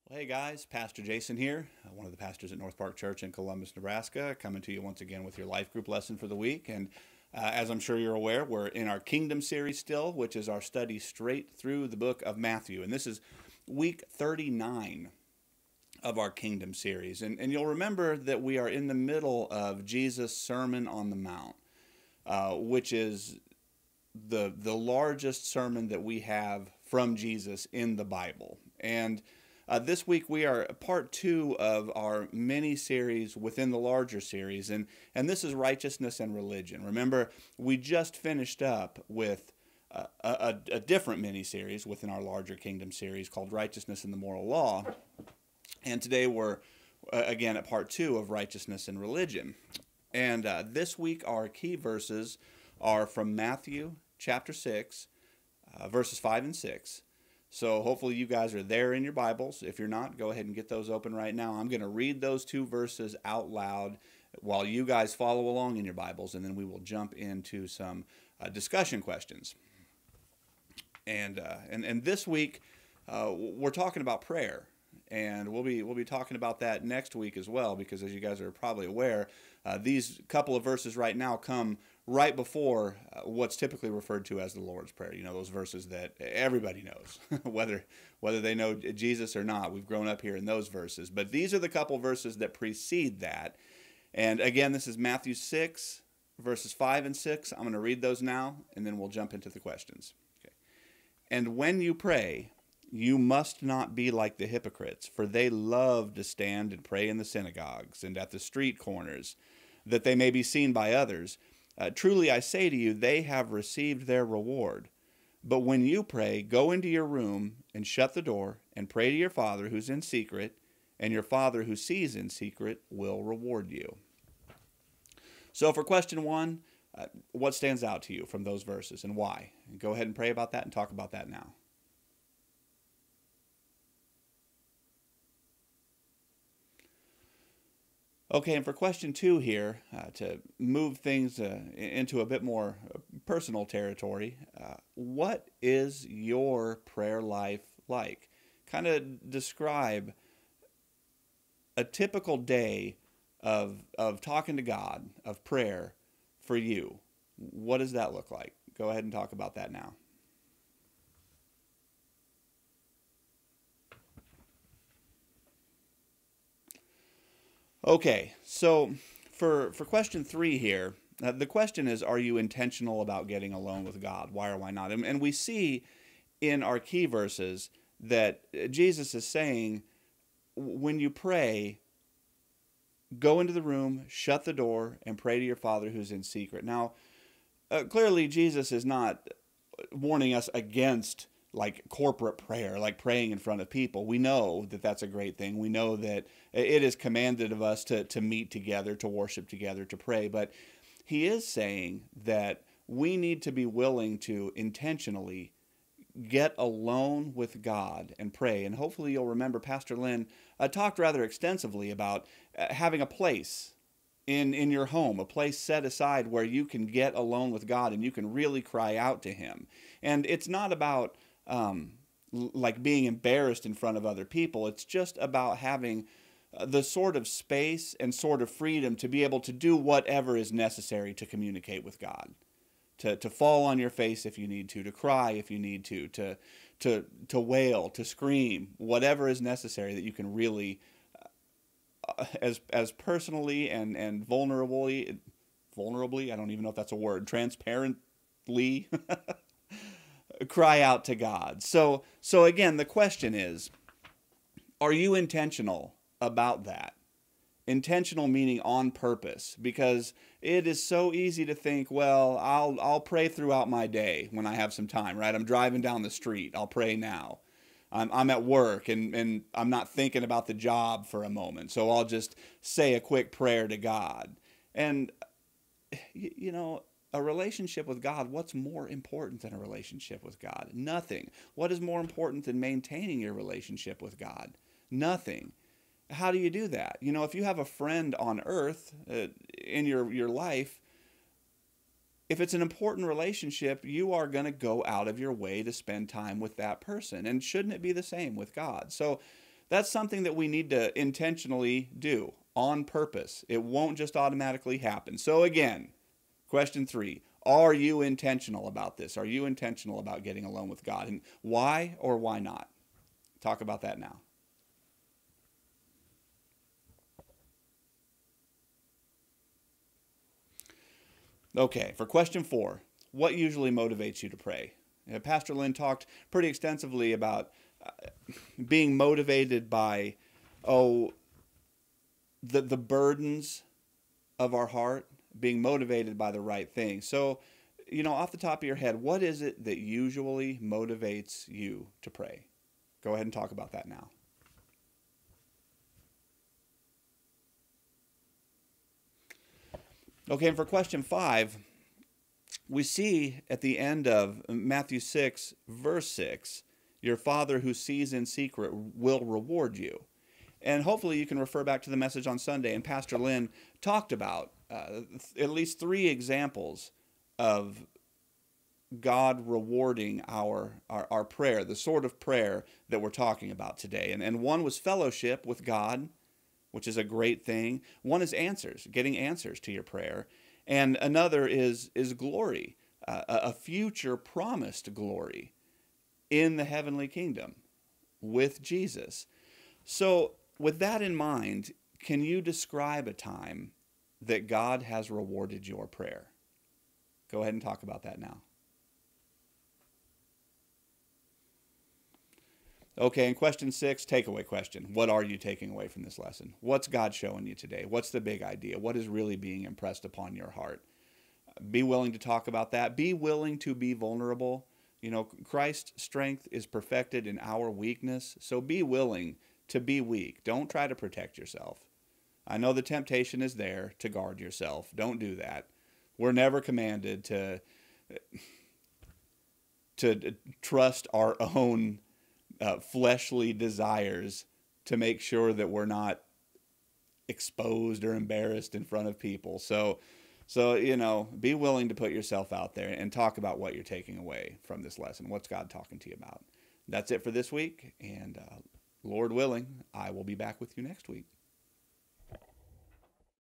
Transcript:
Well, hey guys, Pastor Jason here, one of the pastors at North Park Church in Columbus, Nebraska, coming to you once again with your life group lesson for the week. And as I'm sure you're aware, we're in our Kingdom series still, which is our study straight through the book of Matthew. And this is week 39 of our Kingdom series. And you'll remember that we are in the middle of Jesus' Sermon on the Mount, which is the largest sermon that we have from Jesus in the Bible. And this week we are part two of our mini series within the larger series, and this is righteousness and religion. Remember, we just finished up with a different mini series within our larger kingdom series called Righteousness and the Moral Law, and today we're again at part two of righteousness and religion. And this week our key verses are from Matthew chapter 6, verses 5 and 6. So hopefully you guys are there in your Bibles. If you're not, go ahead and get those open right now. I'm going to read those two verses out loud while you guys follow along in your Bibles, and then we will jump into some discussion questions. And this week we're talking about prayer, and we'll be talking about that next week as well, because as you guys are probably aware, these couple of verses right now come right before what's typically referred to as the Lord's Prayer. You know, those verses that everybody knows, whether they know Jesus or not. We've grown up here in those verses. But these are the couple verses that precede that. And again, this is Matthew 6, verses 5 and 6. I'm going to read those now, and then we'll jump into the questions. Okay. And when you pray, you must not be like the hypocrites, for they love to stand and pray in the synagogues and at the street corners, that they may be seen by others. Truly I say to you, they have received their reward. But when you pray, go into your room and shut the door and pray to your Father who's in secret, and your Father who sees in secret will reward you. So for question one, what stands out to you from those verses and why? Go ahead and pray about that and talk about that now. Okay, and for question two here, to move things into a bit more personal territory, what is your prayer life like? Kind of describe a typical day of talking to God, of prayer for you. What does that look like? Go ahead and talk about that now. Okay, so for question three here, the question is, are you intentional about getting alone with God? Why or why not? And we see in our key verses that Jesus is saying, when you pray, go into the room, shut the door, and pray to your Father who's in secret. Now, clearly Jesus is not warning us against like corporate prayer, like praying in front of people. We know that that's a great thing. We know that it is commanded of us to meet together, to worship together, to pray. But he is saying that we need to be willing to intentionally get alone with God and pray. And hopefully you'll remember Pastor Lynn talked rather extensively about having a place in your home, a place set aside where you can get alone with God and you can really cry out to him. And it's not about like being embarrassed in front of other people. It's just about having the sort of space and sort of freedom to be able to do whatever is necessary to communicate with God, to fall on your face if you need to cry if you need to wail, to scream, whatever is necessary that you can really, as personally and vulnerably, I don't even know if that's a word, transparently cry out to God. So again, the question is, are you intentional about that? Intentional meaning on purpose, because it is so easy to think, well, I'll pray throughout my day when I have some time, right? I'm driving down the street, I'll pray now. I'm at work and I'm not thinking about the job for a moment, so I'll just say a quick prayer to God. And you know, a relationship with God, what's more important than a relationship with God? Nothing. What is more important than maintaining your relationship with God? Nothing. How do you do that? You know, if you have a friend on earth in your life, if it's an important relationship, you are going to go out of your way to spend time with that person. And shouldn't it be the same with God? So That's something that we need to intentionally do on purpose. It won't just automatically happen. So again, question 3, are you intentional about this? Are you intentional about getting alone with God? And why or why not? Talk about that now. Okay, for question 4, what usually motivates you to pray? Pastor Lynn talked pretty extensively about being motivated by, the burdens of our heart, being motivated by the right thing. So, off the top of your head, what is it that usually motivates you to pray? Go ahead and talk about that now. Okay, and for question 5, we see at the end of Matthew 6, verse 6, your Father who sees in secret will reward you. And hopefully you can refer back to the message on Sunday, and Pastor Lynn talked about at least 3 examples of God rewarding our prayer, the sort of prayer that we're talking about today. And one was fellowship with God, which is a great thing. One is answers, getting answers to your prayer. And another is glory, a future promised glory in the heavenly kingdom with Jesus. So with that in mind, can you describe a time that God has rewarded your prayer? Go ahead and talk about that now. Okay, and question 6, takeaway question. What are you taking away from this lesson? What's God showing you today? What's the big idea? What is really being impressed upon your heart? Be willing to talk about that. Be willing to be vulnerable. Christ's strength is perfected in our weakness, so be willing to be weak. Don't try to protect yourself. I know the temptation is there to guard yourself. Don't do that. We're never commanded to trust our own fleshly desires to make sure that we're not exposed or embarrassed in front of people. So be willing to put yourself out there and talk about what you're taking away from this lesson. What's God talking to you about? That's it for this week, and Lord willing, I will be back with you next week.